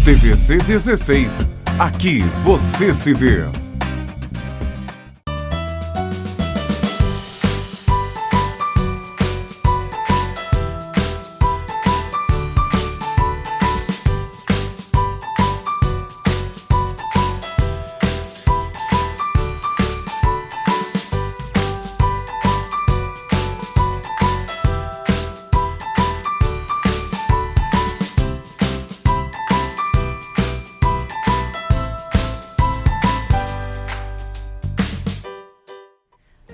TVC 16. Aqui você se vê.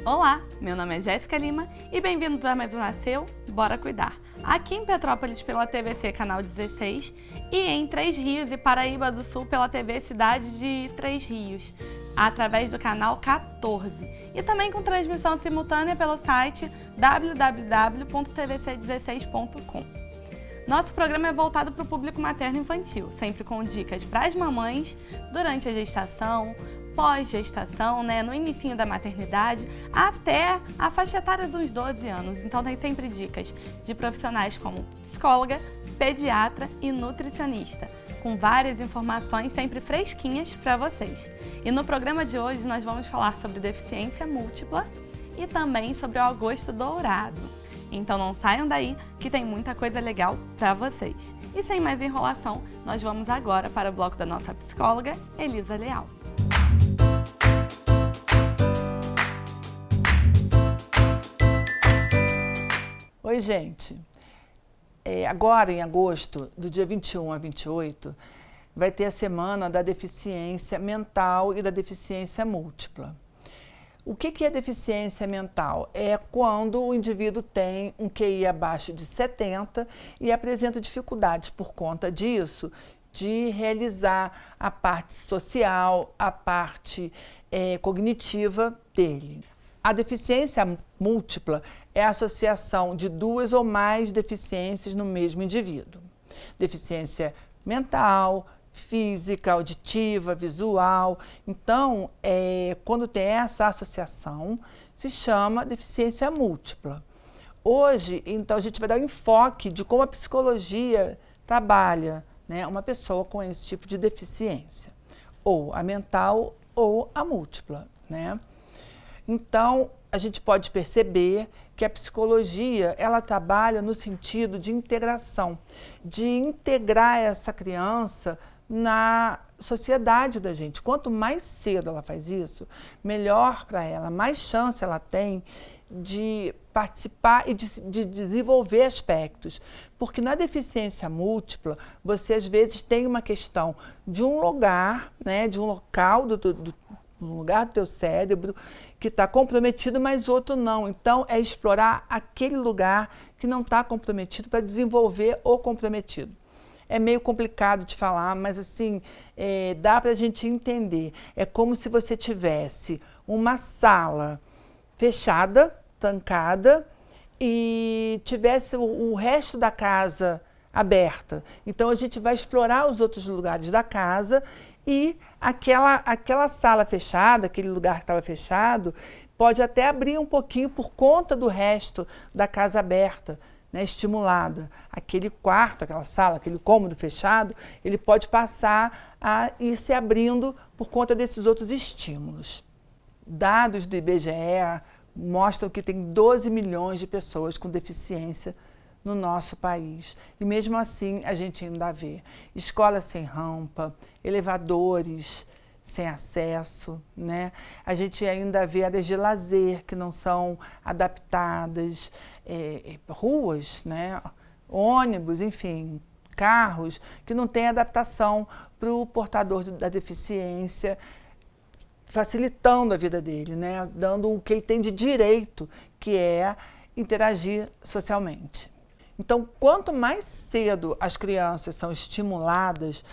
Olá, meu nome é Jéssica Lima e bem-vindos a mais um Nasceu, Bora Cuidar. Aqui em Petrópolis pela TVC Canal 16 e em Três Rios e Paraíba do Sul pela TV Cidade de Três Rios, através do canal 14 e também com transmissão simultânea pelo site www.tvc16.com. Nosso programa é voltado para o público materno infantil, sempre com dicas para as mamães durante a gestação, pós-gestação, no inicinho da maternidade, até a faixa etária dos 12 anos. Então tem sempre dicas de profissionais como psicóloga, pediatra e nutricionista, com várias informações sempre fresquinhas para vocês. E no programa de hoje nós vamos falar sobre deficiência múltipla e também sobre o agosto dourado. Então não saiam daí que tem muita coisa legal para vocês. E sem mais enrolação, nós vamos agora para o bloco da nossa psicóloga, Elisa Leal. Oi, gente. Agora, em agosto, do dia 21 a 28, vai ter a Semana da Deficiência Mental e da Deficiência Múltipla. O que é deficiência mental? É quando o indivíduo tem um QI abaixo de 70 e apresenta dificuldades por conta disso de realizar a parte social, a parte cognitiva dele. A deficiência múltipla é a associação de duas ou mais deficiências no mesmo indivíduo. Deficiência mental, física, auditiva, visual. Então, quando tem essa associação, se chama deficiência múltipla. Hoje, então, a gente vai dar um enfoque de como a psicologia trabalha, uma pessoa com esse tipo de deficiência, ou a mental ou a múltipla, Então, a gente pode perceber que a psicologia, ela trabalha no sentido de integração, de integrar essa criança na sociedade da gente. Quanto mais cedo ela faz isso, melhor para ela, mais chance ela tem de participar e de desenvolver aspectos. Porque na deficiência múltipla, você às vezes tem uma questão de um lugar, de um local no lugar do teu cérebro que está comprometido, mas outro não. Então, é explorar aquele lugar que não está comprometido para desenvolver o comprometido. É meio complicado de falar, mas assim, dá para a gente entender. É como se você tivesse uma sala fechada, trancada, e tivesse o resto da casa aberta. Então, a gente vai explorar os outros lugares da casa e aquela sala fechada, aquele lugar que estava fechado, pode até abrir um pouquinho por conta do resto da casa aberta, estimulada. Aquele quarto, aquela sala, aquele cômodo fechado, ele pode passar a ir se abrindo por conta desses outros estímulos. Dados do IBGE mostram que tem 12 milhões de pessoas com deficiência no nosso país. E mesmo assim, a gente ainda vê escolas sem rampa, elevadores sem acesso, A gente ainda vê áreas de lazer que não são adaptadas, ruas, ônibus, enfim, carros que não têm adaptação para o portador da deficiência, facilitando a vida dele, dando o que ele tem de direito, que é interagir socialmente. Então, quanto mais cedo as crianças são estimuladas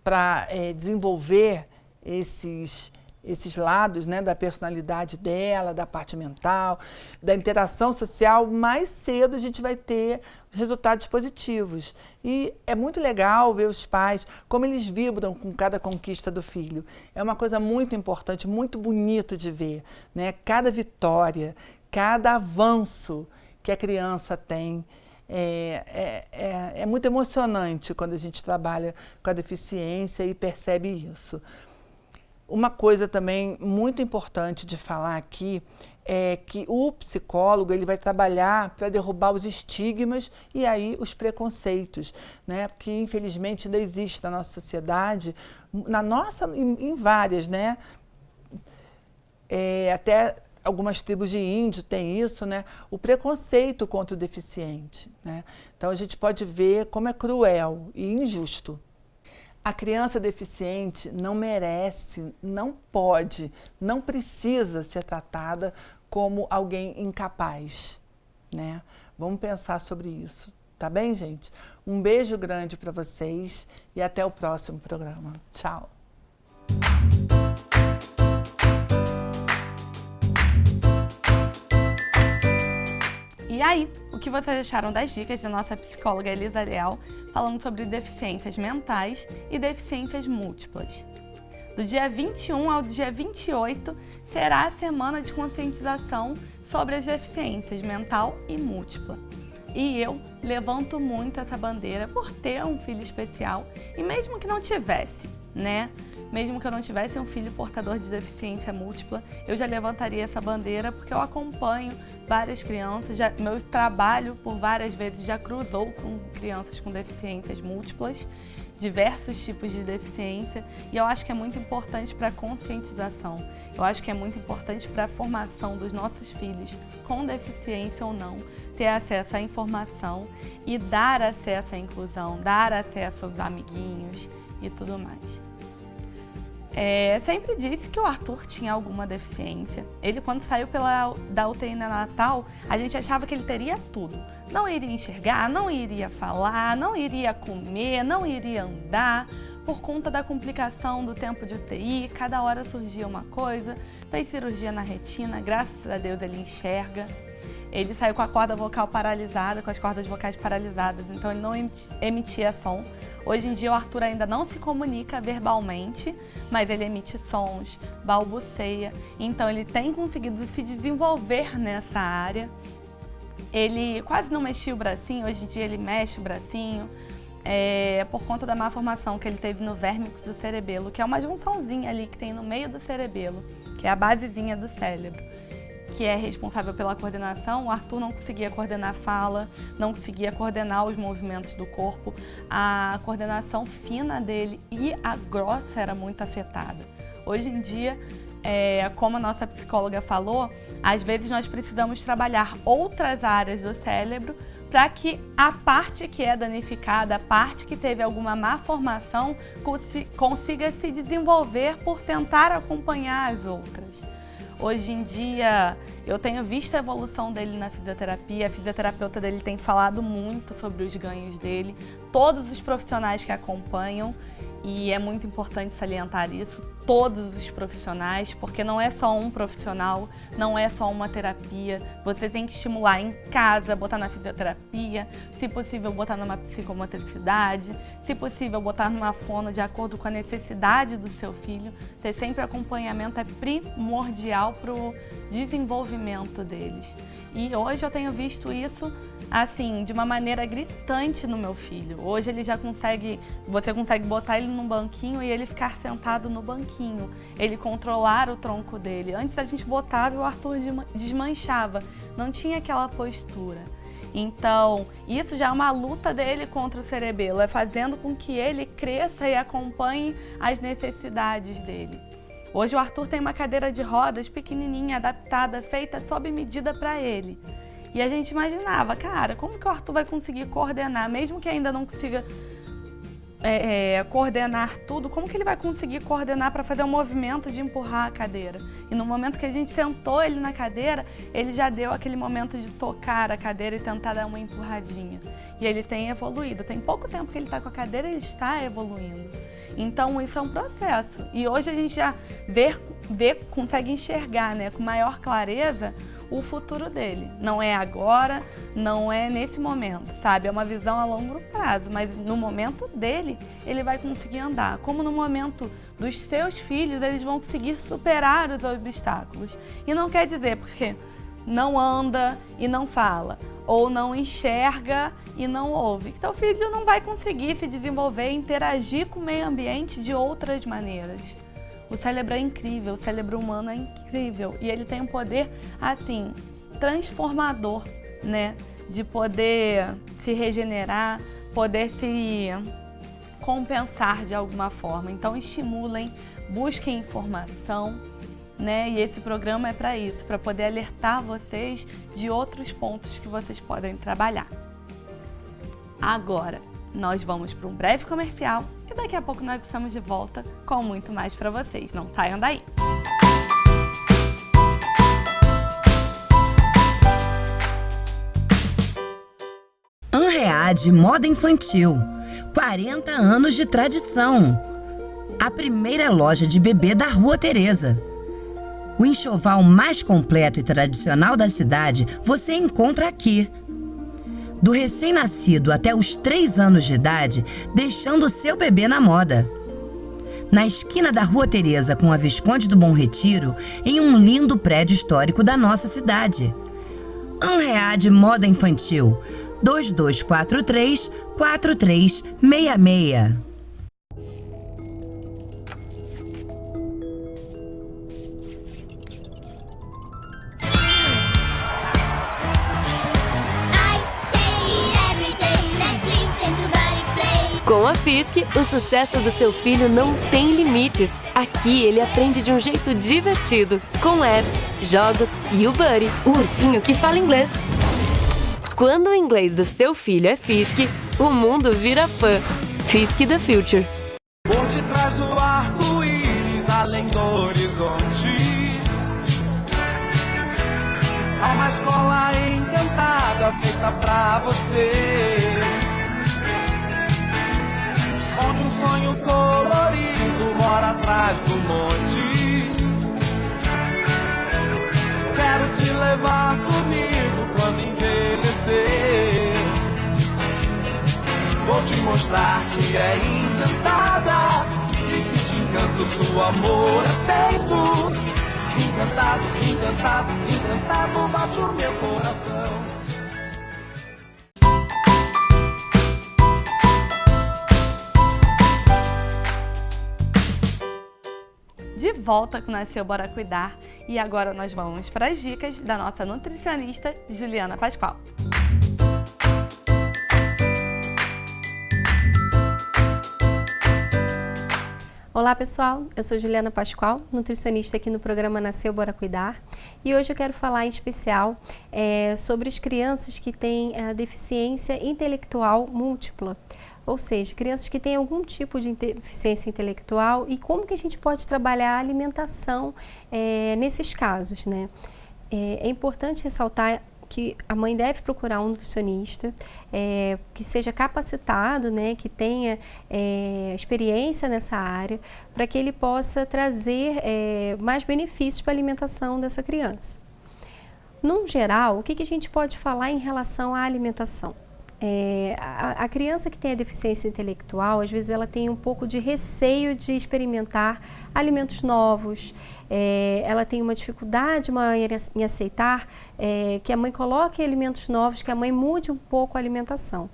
para desenvolver esses lados da personalidade dela, da parte mental, da interação social, mais cedo a gente vai ter resultados positivos. E é muito legal ver os pais, como eles vibram com cada conquista do filho. É uma coisa muito importante, muito bonito de ver, Cada vitória, cada avanço que a criança tem É muito emocionante quando a gente trabalha com a deficiência e percebe isso. Uma coisa também muito importante de falar aqui é que o psicólogo ele vai trabalhar para derrubar os estigmas e aí os preconceitos, né? Porque infelizmente ainda existe na nossa sociedade, em várias, né? Até algumas tribos de índio têm isso, né? O preconceito contra o deficiente, né? Então a gente pode ver como é cruel e injusto. A criança deficiente não merece, não pode, não precisa ser tratada como alguém incapaz, né? Vamos pensar sobre isso, tá bem, gente? Um beijo grande para vocês e até o próximo programa. Tchau! E aí, o que vocês acharam das dicas da nossa psicóloga Elisa Leal falando sobre deficiências mentais e deficiências múltiplas? Do dia 21 ao dia 28 será a semana de conscientização sobre as deficiências mental e múltipla. E eu levanto muito essa bandeira por ter um filho especial e mesmo que não tivesse, né? Mesmo que eu não tivesse um filho portador de deficiência múltipla, eu já levantaria essa bandeira porque eu acompanho várias crianças, meu trabalho por várias vezes já cruzou com crianças com deficiências múltiplas, diversos tipos de deficiência, e eu acho que é muito importante para a conscientização, eu acho que é muito importante para a formação dos nossos filhos, com deficiência ou não, ter acesso à informação e dar acesso à inclusão, dar acesso aos amiguinhos e tudo mais. Sempre disse que o Arthur tinha alguma deficiência. Ele, quando saiu da UTI neonatal, a gente achava que ele teria tudo. Não iria enxergar, não iria falar, não iria comer, não iria andar. Por conta da complicação do tempo de UTI, cada hora surgia uma coisa. Fez cirurgia na retina, graças a Deus ele enxerga. Ele saiu com a corda vocal paralisada, com as cordas vocais paralisadas, então ele não emitia som. Hoje em dia o Arthur ainda não se comunica verbalmente, mas ele emite sons, balbuceia, então ele tem conseguido se desenvolver nessa área. Ele quase não mexia o bracinho, hoje em dia ele mexe o bracinho, por conta da má formação que ele teve no vérmix do cerebelo, que é uma junçãozinha ali que tem no meio do cerebelo, que é a basezinha do cérebro, que é responsável pela coordenação. O Arthur não conseguia coordenar a fala, não conseguia coordenar os movimentos do corpo, a coordenação fina dele e a grossa era muito afetada. Hoje em dia, como a nossa psicóloga falou, às vezes nós precisamos trabalhar outras áreas do cérebro para que a parte que é danificada, a parte que teve alguma má formação, consiga se desenvolver por tentar acompanhar as outras. Hoje em dia, eu tenho visto a evolução dele na fisioterapia, a fisioterapeuta dele tem falado muito sobre os ganhos dele, todos os profissionais que acompanham, e é muito importante salientar isso, todos os profissionais, porque não é só um profissional, não é só uma terapia, você tem que estimular em casa, botar na fisioterapia, se possível botar numa psicomotricidade, se possível botar numa fono de acordo com a necessidade do seu filho, ter sempre acompanhamento é primordial para o desenvolvimento deles. E hoje eu tenho visto isso, assim, de uma maneira gritante no meu filho. Hoje ele já você consegue botar ele num banquinho e ele ficar sentado no banquinho. Ele controlar o tronco dele. Antes a gente botava e o Arthur desmanchava. Não tinha aquela postura. Então, isso já é uma luta dele contra o cerebelo. É fazendo com que ele cresça e acompanhe as necessidades dele. Hoje o Arthur tem uma cadeira de rodas pequenininha, adaptada, feita sob medida para ele. E a gente imaginava, cara, como que o Arthur vai conseguir coordenar, mesmo que ainda não consiga coordenar tudo, como que ele vai conseguir coordenar para fazer o movimento de empurrar a cadeira? E no momento que a gente sentou ele na cadeira, ele já deu aquele momento de tocar a cadeira e tentar dar uma empurradinha. E ele tem evoluído. Tem pouco tempo que ele está com a cadeira e ele está evoluindo. Então isso é um processo. E hoje a gente já consegue enxergar, né, com maior clareza o futuro dele. Não é agora, não é nesse momento, sabe? É uma visão a longo prazo, mas no momento dele, ele vai conseguir andar. Como no momento dos seus filhos, eles vão conseguir superar os obstáculos. E não quer dizer, porque não anda e não fala, ou não enxerga e não ouve. Então o filho não vai conseguir se desenvolver e interagir com o meio ambiente de outras maneiras. O cérebro é incrível, o cérebro humano é incrível e ele tem um poder, assim, transformador, né? De poder se regenerar, poder se compensar de alguma forma. Então estimulem, busquem informação, né? E esse programa é para isso, para poder alertar vocês de outros pontos que vocês podem trabalhar. Agora, nós vamos para um breve comercial e daqui a pouco nós estamos de volta com muito mais para vocês. Não saiam daí! Anread Moda Infantil, 40 anos de tradição. A primeira loja de bebê da Rua Teresa. O enxoval mais completo e tradicional da cidade você encontra aqui. Do recém-nascido até os 3 anos de idade, deixando seu bebê na moda. Na esquina da Rua Teresa com a Visconde do Bom Retiro, em um lindo prédio histórico da nossa cidade. Anread Moda Infantil, 2243-4366. Com a Fisk, o sucesso do seu filho não tem limites. Aqui ele aprende de um jeito divertido, com apps, jogos e o Buddy, o ursinho que fala inglês. Quando o inglês do seu filho é Fisk, o mundo vira fã. Fisk the Future. Por detrás do arco-íris, além do horizonte, há uma escola encantada feita pra você, onde um sonho colorido mora atrás do monte. Quero te levar comigo quando envelhecer. Vou te mostrar que é encantada e que de encantos o amor é feito. Encantado, encantado, encantado bate o meu coração. De volta com Nasceu Bora Cuidar e agora nós vamos para as dicas da nossa nutricionista Juliana Pascoal. Olá pessoal, eu sou Juliana Pascoal, nutricionista aqui no programa Nasceu Bora Cuidar e hoje eu quero falar em especial sobre as crianças que têm a deficiência intelectual múltipla. Ou seja, crianças que têm algum tipo de deficiência intelectual e como que a gente pode trabalhar a alimentação nesses casos, né? É importante ressaltar que a mãe deve procurar um nutricionista que seja capacitado, né, que tenha experiência nessa área, para que ele possa trazer mais benefícios para a alimentação dessa criança. Num geral, o que a gente pode falar em relação à alimentação? A criança que tem a deficiência intelectual, às vezes ela tem um pouco de receio de experimentar alimentos novos, ela tem uma dificuldade maior em aceitar que a mãe coloque alimentos novos, que a mãe mude um pouco a alimentação.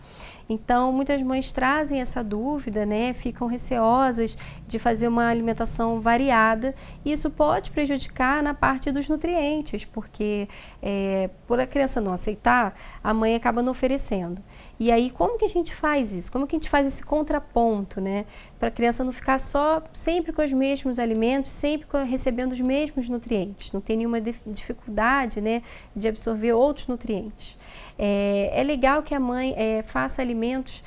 Então, muitas mães trazem essa dúvida, né? Ficam receosas de fazer uma alimentação variada e isso pode prejudicar na parte dos nutrientes, porque por a criança não aceitar, a mãe acaba não oferecendo. E aí, como que a gente faz isso? Como que a gente faz esse contraponto, né? Para a criança não ficar só sempre com os mesmos alimentos, sempre recebendo os mesmos nutrientes, não ter nenhuma dificuldade, né, de absorver outros nutrientes. É legal que a mãe faça alimentos,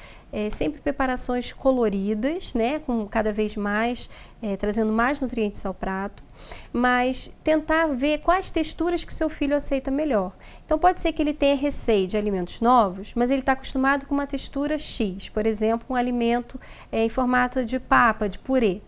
sempre preparações coloridas, né, com cada vez mais, trazendo mais nutrientes ao prato, mas tentar ver quais texturas que seu filho aceita melhor. Então pode ser que ele tenha receio de alimentos novos, mas ele está acostumado com uma textura X, por exemplo, um alimento em formato de papa, de purê.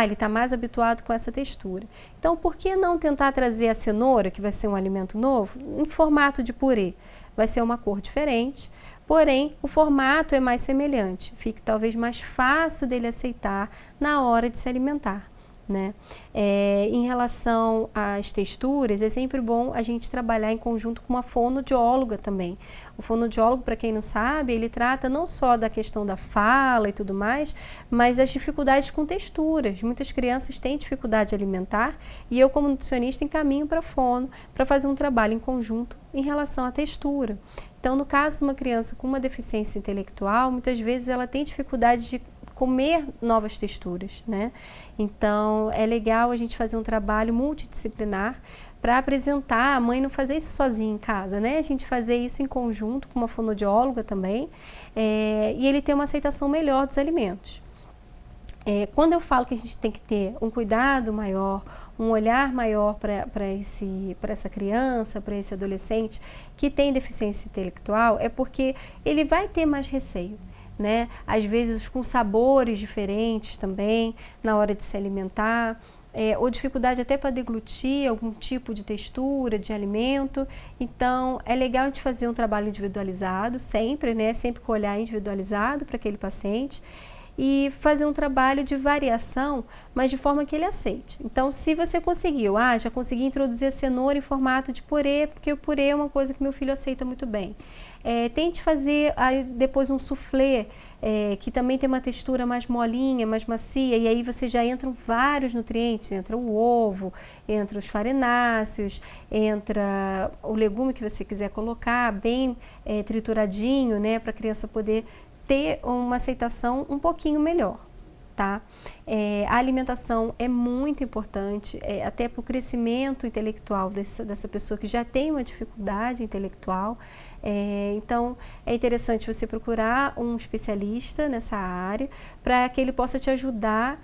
Ele está mais habituado com essa textura. Então, por que não tentar trazer a cenoura, que vai ser um alimento novo, em formato de purê? Vai ser uma cor diferente, porém o formato é mais semelhante. Fica talvez mais fácil dele aceitar na hora de se alimentar. né? Em relação às texturas, é sempre bom a gente trabalhar em conjunto com uma fonoaudióloga também. O fonoaudiólogo, para quem não sabe, ele trata não só da questão da fala e tudo mais, mas as dificuldades com texturas. Muitas crianças têm dificuldade alimentar e eu, como nutricionista, encaminho para a fono para fazer um trabalho em conjunto em relação à textura. Então, no caso de uma criança com uma deficiência intelectual, muitas vezes ela tem dificuldade de comer novas texturas, né? Então, é legal a gente fazer um trabalho multidisciplinar para apresentar, a mãe não fazer isso sozinha em casa, né? A gente fazer isso em conjunto com uma fonoaudióloga também, e ele ter uma aceitação melhor dos alimentos. Quando eu falo que a gente tem que ter um cuidado maior, um olhar maior para essa criança, para esse adolescente que tem deficiência intelectual, é porque ele vai ter mais receio, né? Às vezes com sabores diferentes também na hora de se alimentar, ou dificuldade até para deglutir algum tipo de textura, de alimento. Então, é legal a gente fazer um trabalho individualizado, sempre, né? Sempre com olhar individualizado para aquele paciente e fazer um trabalho de variação, mas de forma que ele aceite. Então, se você conseguiu, já consegui introduzir a cenoura em formato de purê, porque o purê é uma coisa que meu filho aceita muito bem. Tente fazer depois um soufflé, que também tem uma textura mais molinha, mais macia, e aí você já entram vários nutrientes, entra o ovo, entra os farináceos, entra o legume que você quiser colocar, bem trituradinho, né, para a criança poder ter uma aceitação um pouquinho melhor, tá? A alimentação é muito importante, até para o crescimento intelectual dessa pessoa que já tem uma dificuldade intelectual. Então, é interessante você procurar um especialista nessa área para que ele possa te ajudar,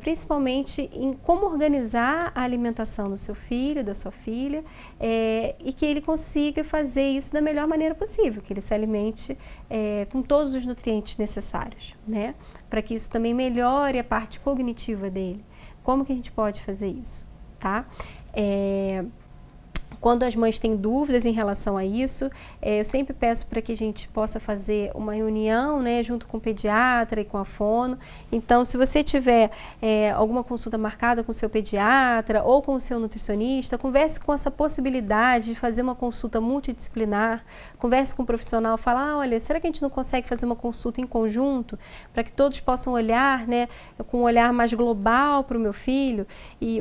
principalmente em como organizar a alimentação do seu filho, da sua filha, e que ele consiga fazer isso da melhor maneira possível, que ele se alimente com todos os nutrientes necessários, né? Para que isso também melhore a parte cognitiva dele. Como que a gente pode fazer isso, tá? Quando as mães têm dúvidas em relação a isso, eu sempre peço para que a gente possa fazer uma reunião, né, junto com o pediatra e com a fono. Então, se você tiver alguma consulta marcada com o seu pediatra ou com o seu nutricionista, converse com essa possibilidade de fazer uma consulta multidisciplinar, converse com o profissional, fala, olha, será que a gente não consegue fazer uma consulta em conjunto para que todos possam olhar, né, com um olhar mais global para o meu filho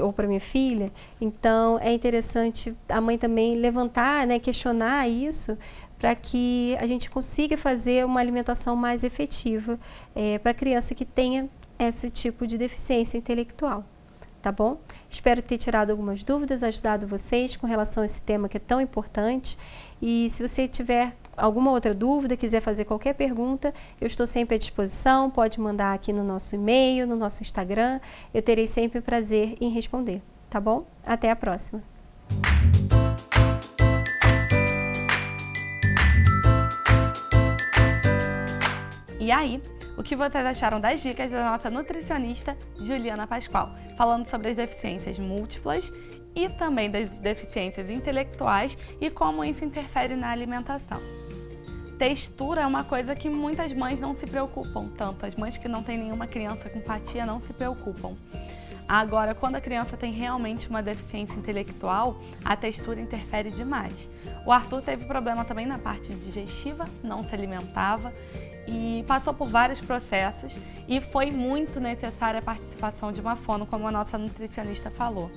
ou para minha filha? Então, é interessante a mãe também levantar, né, questionar isso, para que a gente consiga fazer uma alimentação mais efetiva para a criança que tenha esse tipo de deficiência intelectual, tá bom? Espero ter tirado algumas dúvidas, ajudado vocês com relação a esse tema que é tão importante, e se você tiver alguma outra dúvida, quiser fazer qualquer pergunta, eu estou sempre à disposição, pode mandar aqui no nosso e-mail, no nosso Instagram, eu terei sempre prazer em responder, tá bom? Até a próxima! E aí, o que vocês acharam das dicas da nossa nutricionista Juliana Pascoal, falando sobre as deficiências múltiplas e também das deficiências intelectuais e como isso interfere na alimentação? Textura é uma coisa que muitas mães não se preocupam tanto, as mães que não têm nenhuma criança com empatia não se preocupam. Agora, quando a criança tem realmente uma deficiência intelectual, a textura interfere demais. O Arthur teve problema também na parte digestiva, não se alimentava e passou por vários processos e foi muito necessária a participação de uma fono, como a nossa nutricionista falou.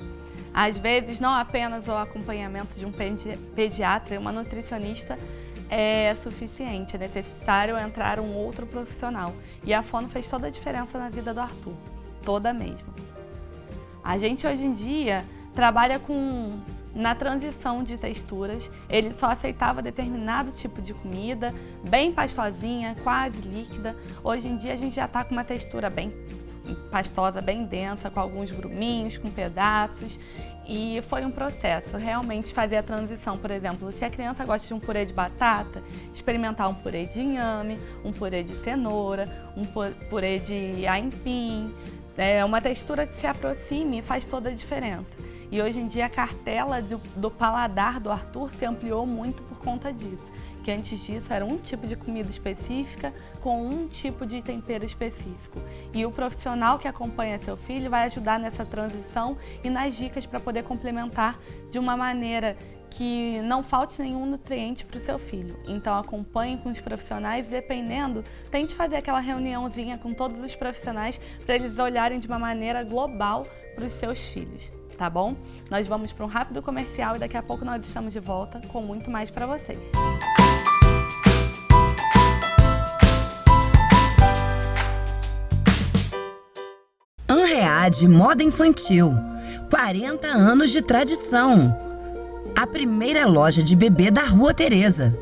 Às vezes, não apenas o acompanhamento de um pediatra e uma nutricionista é suficiente, é necessário entrar um outro profissional. E a fono fez toda a diferença na vida do Arthur, toda mesmo. A gente hoje em dia trabalha na transição de texturas, ele só aceitava determinado tipo de comida, bem pastosinha, quase líquida. Hoje em dia a gente já está com uma textura bem pastosa, bem densa, com alguns gruminhos, com pedaços. E foi um processo, realmente fazer a transição. Por exemplo, se a criança gosta de um purê de batata, experimentar um purê de inhame, um purê de cenoura, um purê de aipim. Uma textura que se aproxime faz toda a diferença. E hoje em dia a cartela do paladar do Arthur se ampliou muito por conta disso. que antes disso era um tipo de comida específica com um tipo de tempero específico. E o profissional que acompanha seu filho vai ajudar nessa transição e nas dicas para poder complementar de uma maneira que não falte nenhum nutriente para o seu filho. Então acompanhe com os profissionais e, dependendo, tente fazer aquela reuniãozinha com todos os profissionais para eles olharem de uma maneira global para os seus filhos, tá bom? Nós vamos para um rápido comercial e daqui a pouco nós estamos de volta com muito mais para vocês. Anread Moda Infantil, 40 anos de tradição. A primeira loja de bebê da Rua Teresa.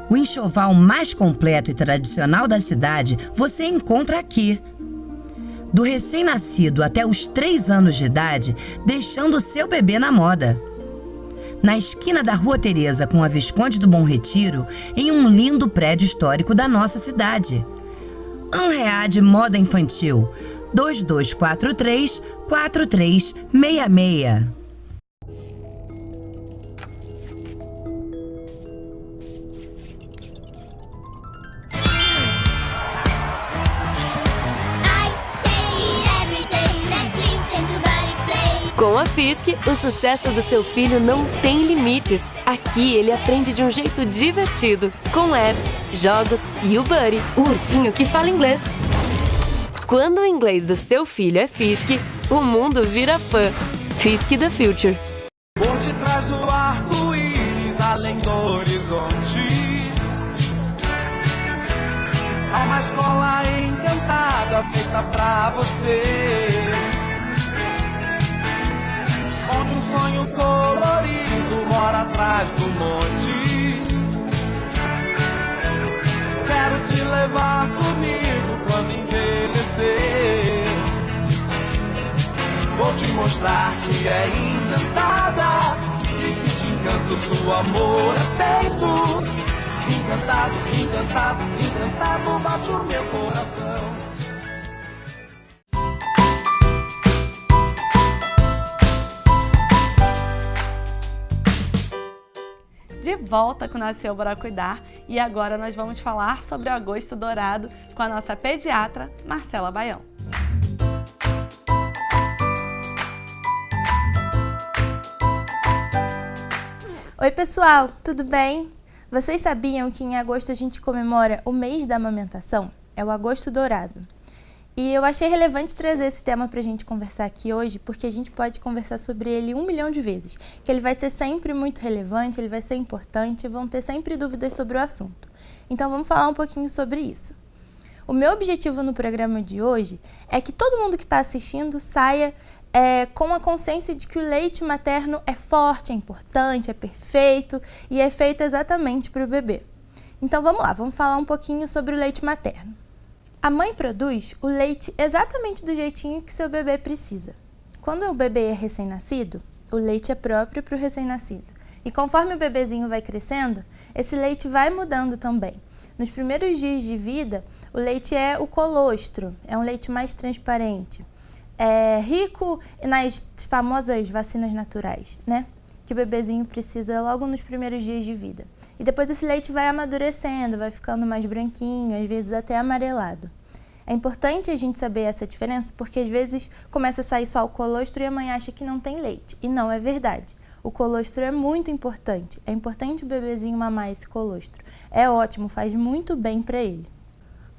O enxoval mais completo e tradicional da cidade você encontra aqui. Do recém-nascido até os 3 anos de idade, deixando o seu bebê na moda. Na esquina da Rua Teresa com a Visconde do Bom Retiro, em um lindo prédio histórico da nossa cidade. Anread Moda Infantil, 2243-4366. Com a Fisk, o sucesso do seu filho não tem limites. Aqui ele aprende de um jeito divertido, com apps, jogos e o Buddy, o ursinho que fala inglês. Quando o inglês do seu filho é Fisk, o mundo vira fã. Fisk the Future. Por detrás do arco-íris, além do horizonte, há uma escola encantada feita pra você, onde um sonho colorido mora atrás do monte. Quero te levar comigo quando envelhecer. Vou te mostrar que é encantada e que de encanto seu amor é feito. Encantado, encantado, encantado bate o meu coração. De volta com o Nasceu Bora Cuidar e agora nós vamos falar sobre o agosto dourado com a nossa pediatra Marcela Baião. Oi pessoal, tudo bem? Vocês sabiam que em agosto a gente comemora o mês da amamentação? É o agosto dourado. E eu achei relevante trazer esse tema para a gente conversar aqui hoje, porque a gente pode conversar sobre ele 1 milhão de vezes, que ele vai ser sempre muito relevante, ele vai ser importante, vão ter sempre dúvidas sobre o assunto. Então vamos falar um pouquinho sobre isso. O meu objetivo no programa de hoje é que todo mundo que está assistindo saia com a consciência de que o leite materno é forte, é importante, é perfeito e é feito exatamente para o bebê. Então vamos lá, vamos falar um pouquinho sobre o leite materno. A mãe produz o leite exatamente do jeitinho que seu bebê precisa. Quando o bebê é recém-nascido, o leite é próprio para o recém-nascido. E conforme o bebezinho vai crescendo, esse leite vai mudando também. Nos primeiros dias de vida, o leite é o colostro, é um leite mais transparente. É rico nas famosas vacinas naturais, né? Que o bebezinho precisa logo nos primeiros dias de vida. E depois esse leite vai amadurecendo, vai ficando mais branquinho, às vezes até amarelado. É importante a gente saber essa diferença, porque às vezes começa a sair só o colostro e a mãe acha que não tem leite. E não é verdade. O colostro é muito importante. É importante o bebezinho mamar esse colostro. É ótimo, faz muito bem para ele.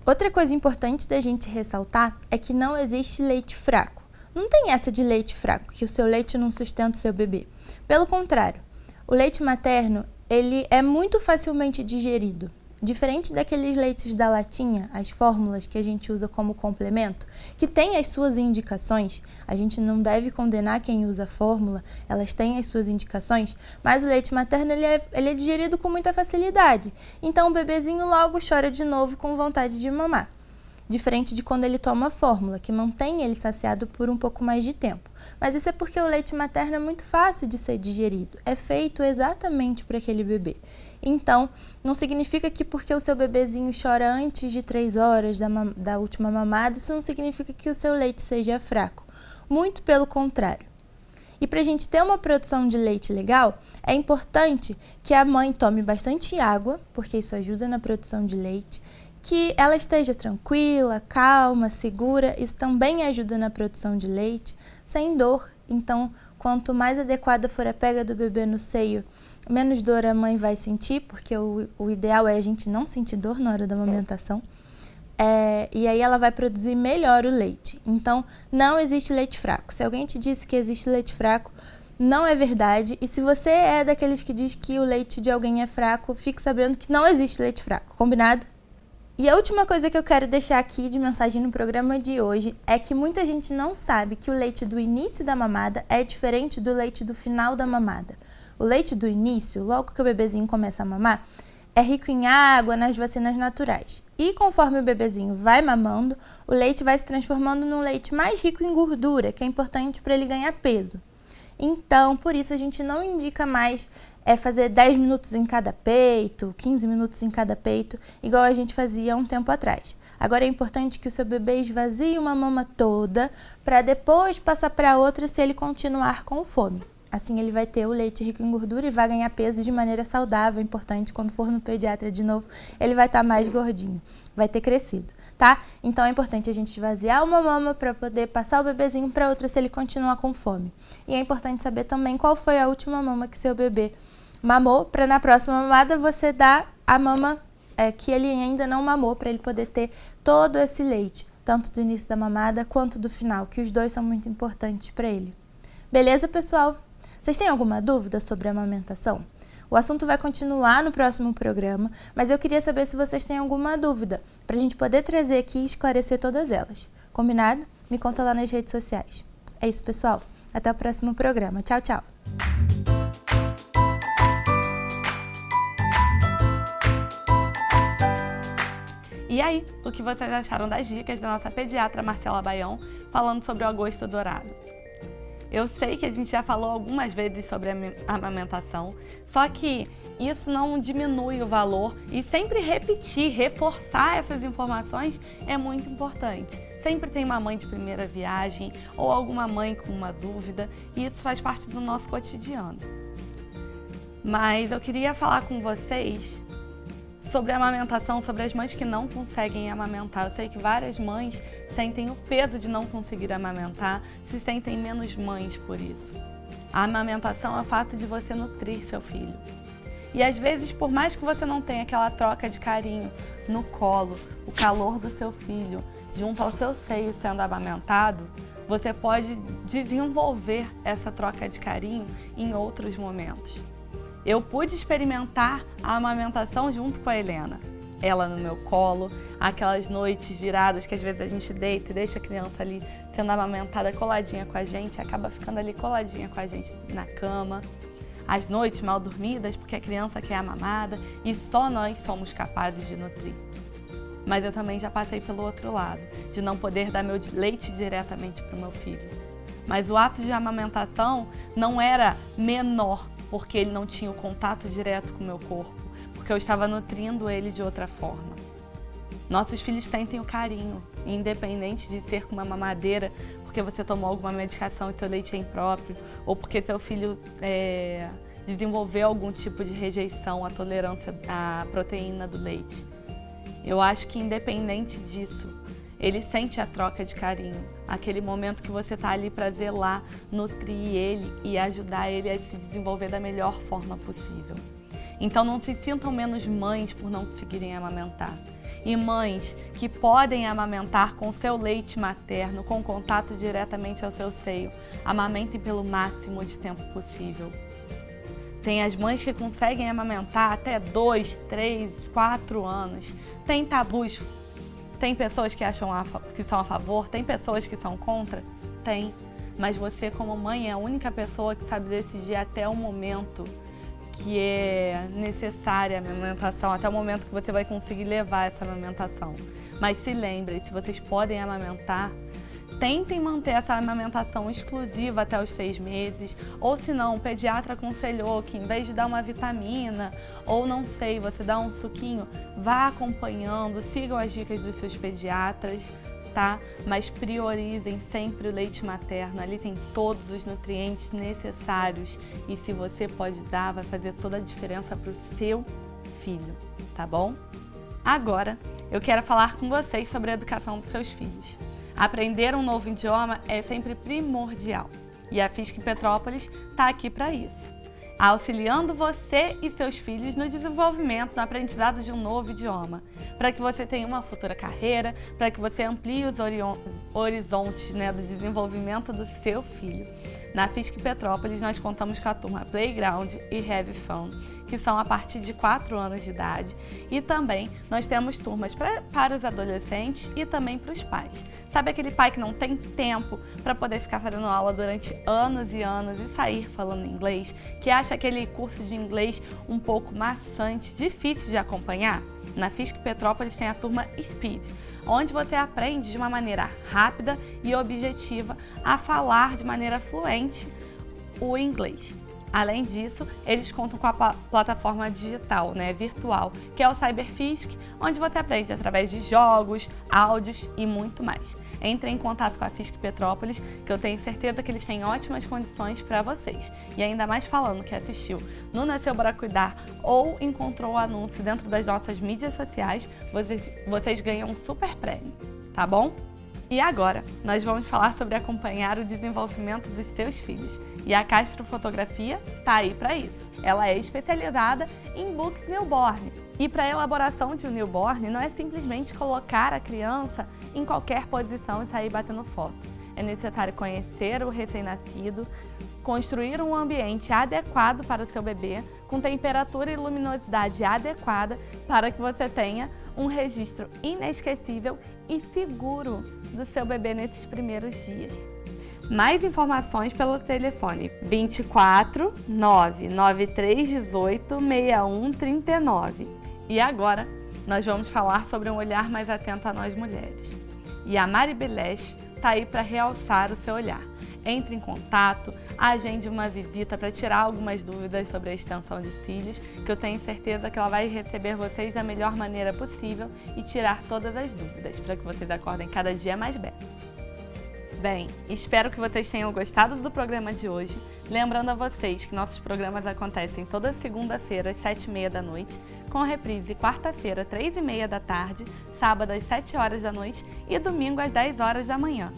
Outra coisa importante da gente ressaltar é que não existe leite fraco. Não tem essa de leite fraco, que o seu leite não sustenta o seu bebê. Pelo contrário, o leite materno ele é muito facilmente digerido. Diferente daqueles leites da latinha, as fórmulas que a gente usa como complemento, que tem as suas indicações, a gente não deve condenar quem usa fórmula, elas têm as suas indicações, mas o leite materno ele é digerido com muita facilidade. Então o bebezinho logo chora de novo com vontade de mamar. Diferente de quando ele toma fórmula, que mantém ele saciado por um pouco mais de tempo. Mas isso é porque o leite materno é muito fácil de ser digerido, é feito exatamente para aquele bebê. Então, não significa que porque o seu bebezinho chora antes de 3 horas da última mamada, isso não significa que o seu leite seja fraco. Muito pelo contrário. E para a gente ter uma produção de leite legal, é importante que a mãe tome bastante água, porque isso ajuda na produção de leite, que ela esteja tranquila, calma, segura, isso também ajuda na produção de leite, sem dor. Então, quanto mais adequada for a pega do bebê no seio, menos dor a mãe vai sentir, porque o ideal é a gente não sentir dor na hora da amamentação. E aí ela vai produzir melhor o leite. Então, não existe leite fraco. Se alguém te disse que existe leite fraco, não é verdade. E se você é daqueles que diz que o leite de alguém é fraco, fique sabendo que não existe leite fraco, combinado? E a última coisa que eu quero deixar aqui de mensagem no programa de hoje é que muita gente não sabe que o leite do início da mamada é diferente do leite do final da mamada. O leite do início, logo que o bebezinho começa a mamar, é rico em água, nas vacinas naturais. E conforme o bebezinho vai mamando, o leite vai se transformando num leite mais rico em gordura, que é importante para ele ganhar peso. Então, por isso a gente não indica mais fazer 10 minutos em cada peito, 15 minutos em cada peito, igual a gente fazia há um tempo atrás. Agora é importante que o seu bebê esvazie uma mama toda, para depois passar para outra se ele continuar com fome. Assim ele vai ter o leite rico em gordura e vai ganhar peso de maneira saudável. É importante, quando for no pediatra de novo, ele vai estar mais gordinho, vai ter crescido, tá? Então é importante a gente esvaziar uma mama para poder passar o bebezinho para outra se ele continuar com fome. E é importante saber também qual foi a última mama que seu bebê mamou, para na próxima mamada você dar a mama que ele ainda não mamou, para ele poder ter todo esse leite, tanto do início da mamada quanto do final, que os dois são muito importantes para ele. Beleza, pessoal? Vocês têm alguma dúvida sobre a amamentação? O assunto vai continuar no próximo programa, mas eu queria saber se vocês têm alguma dúvida, para a gente poder trazer aqui e esclarecer todas elas. Combinado? Me conta lá nas redes sociais. É isso, pessoal. Até o próximo programa. Tchau, tchau! E aí, o que vocês acharam das dicas da nossa pediatra Marcela Baião falando sobre o agosto dourado? Eu sei que a gente já falou algumas vezes sobre a amamentação, só que isso não diminui o valor e sempre repetir, reforçar essas informações é muito importante. Sempre tem uma mãe de primeira viagem ou alguma mãe com uma dúvida e isso faz parte do nosso cotidiano. Mas eu queria falar com vocês sobre a amamentação, sobre as mães que não conseguem amamentar. Eu sei que várias mães sentem o peso de não conseguir amamentar, se sentem menos mães por isso. A amamentação é o fato de você nutrir seu filho. E às vezes, por mais que você não tenha aquela troca de carinho no colo, o calor do seu filho, junto ao seu seio sendo amamentado, você pode desenvolver essa troca de carinho em outros momentos. Eu pude experimentar a amamentação junto com a Helena. Ela no meu colo, aquelas noites viradas que às vezes a gente deita e deixa a criança ali sendo amamentada coladinha com a gente, acaba ficando ali coladinha com a gente na cama. As noites mal dormidas porque a criança quer amamada e só nós somos capazes de nutrir. Mas eu também já passei pelo outro lado, de não poder dar meu leite diretamente para o meu filho. Mas o ato de amamentação não era menor, porque ele não tinha o contato direto com o meu corpo, porque eu estava nutrindo ele de outra forma. Nossos filhos sentem o carinho, independente de ser com uma mamadeira, porque você tomou alguma medicação e teu leite é impróprio, ou porque teu filho desenvolveu algum tipo de rejeição à tolerância à proteína do leite. Eu acho que independente disso, ele sente a troca de carinho, aquele momento que você está ali para zelar, nutrir ele e ajudar ele a se desenvolver da melhor forma possível. Então não se sintam menos mães por não conseguirem amamentar. E mães que podem amamentar com seu leite materno, com contato diretamente ao seu seio, amamentem pelo máximo de tempo possível. Tem as mães que conseguem amamentar até 2, 3, 4 anos. Tem tabus. Tem pessoas que acham que são a favor, tem pessoas que são contra? Tem. Mas você, como mãe, é a única pessoa que sabe decidir até o momento que é necessária a amamentação, até o momento que você vai conseguir levar essa amamentação. Mas se lembrem, se vocês podem amamentar, tentem manter essa amamentação exclusiva até os 6 meses, ou se não, o pediatra aconselhou que em vez de dar uma vitamina, ou não sei, você dá um suquinho, vá acompanhando, sigam as dicas dos seus pediatras, tá? Mas priorizem sempre o leite materno, ali tem todos os nutrientes necessários e se você pode dar, vai fazer toda a diferença para o seu filho, tá bom? Agora, eu quero falar com vocês sobre a educação dos seus filhos. Aprender um novo idioma é sempre primordial e a FISC Petrópolis está aqui para isso, auxiliando você e seus filhos no desenvolvimento, no aprendizado de um novo idioma, para que você tenha uma futura carreira, para que você amplie os horizontes, né, do desenvolvimento do seu filho. Na FISC Petrópolis, nós contamos com a turma Playground e Have Fun, que são a partir de 4 anos de idade, e também nós temos turmas para os adolescentes e também para os pais. Sabe aquele pai que não tem tempo para poder ficar fazendo aula durante anos e anos e sair falando inglês, que acha aquele curso de inglês um pouco maçante, difícil de acompanhar? Na FISC Petrópolis tem a turma Speed, onde você aprende de uma maneira rápida e objetiva a falar de maneira fluente o inglês. Além disso, eles contam com a plataforma digital, né, virtual, que é o CyberFISC, onde você aprende através de jogos, áudios e muito mais. Entre em contato com a FISC Petrópolis, que eu tenho certeza que eles têm ótimas condições para vocês. E ainda mais falando que assistiu no Nasceu Bora Cuidar ou encontrou o anúncio dentro das nossas mídias sociais, vocês ganham um super prêmio, tá bom? E agora, nós vamos falar sobre acompanhar o desenvolvimento dos seus filhos. E a Castro Fotografia está aí para isso. Ela é especializada em books newborn. E para a elaboração de um newborn, não é simplesmente colocar a criança em qualquer posição e sair batendo foto. É necessário conhecer o recém-nascido, construir um ambiente adequado para o seu bebê, com temperatura e luminosidade adequada, para que você tenha um registro inesquecível e seguro do seu bebê nesses primeiros dias. Mais informações pelo telefone 24 99318 6139. E agora nós vamos falar sobre um olhar mais atento a nós mulheres. E a Mari Beleche está aí para realçar o seu olhar. Entre em contato, agende uma visita para tirar algumas dúvidas sobre a extensão de cílios, que eu tenho certeza que ela vai receber vocês da melhor maneira possível e tirar todas as dúvidas, para que vocês acordem cada dia mais bem. Bem, espero que vocês tenham gostado do programa de hoje. Lembrando a vocês que nossos programas acontecem toda segunda-feira às 7h30 da noite, com reprise quarta-feira, 3h30 da tarde, sábado às 7 horas da noite e domingo às 10 horas da manhã.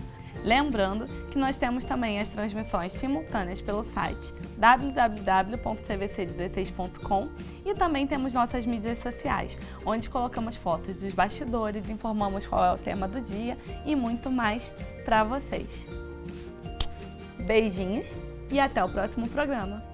Lembrando que nós temos também as transmissões simultâneas pelo site www.tvc16.com e também temos nossas mídias sociais, onde colocamos fotos dos bastidores, informamos qual é o tema do dia e muito mais para vocês. Beijinhos e até o próximo programa!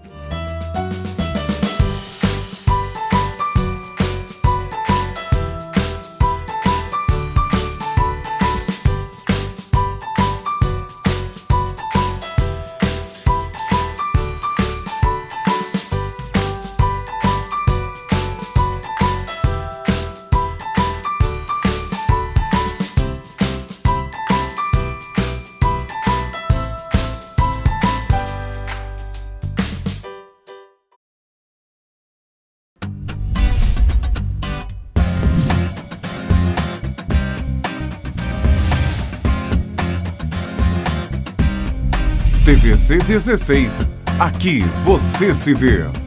TVC 16. Aqui você se vê.